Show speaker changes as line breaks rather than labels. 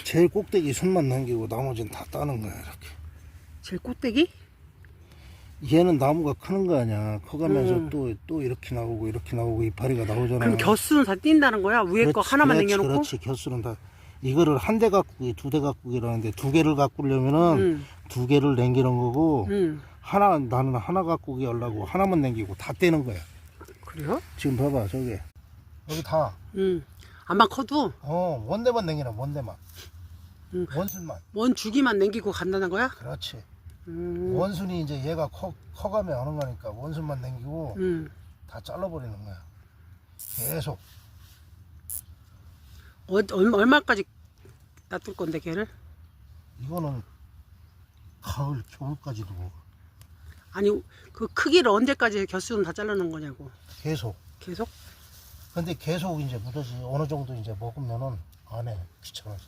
제일 꼭대기 손만 남기고 나머지는 다 따는 거야 이렇게.
제일 꼭대기?
얘는 나무가 크는 거 아니야. 커가면서 또 이렇게 나오고 이파리가 나오잖아.
그럼 겨수는 다 띈다는 거야? 위에 거 하나만 남겨놓고?
그렇지. 겨수는 다. 이거를 한 대 가꾸기, 두 대 가꾸기라는데 두 개를 가꾸려면은 두 개를 남기는 거고 나는 하나 가꾸기 하려고 하나만 남기고 다 떼는 거야.
그래요?
지금 봐봐 저기 여기 다.
안만 커도?
원대만 남기나 원대만. 원순만.
원 주기만 남기고 간다는 거야?
그렇지. 원순이 이제 얘가 커가면 하는 거니까 원순만 남기고 다 잘라버리는 거야. 계속.
얼마까지 놔둘 건데 걔를?
이거는 가을 겨울까지도 먹어.
아니 그 크기를 언제까지 겨수는 다 자르는 거냐고.
계속.
계속?
근데 계속 이제 묻어지 어느 정도 이제 먹으면은 안 해. 귀찮아서.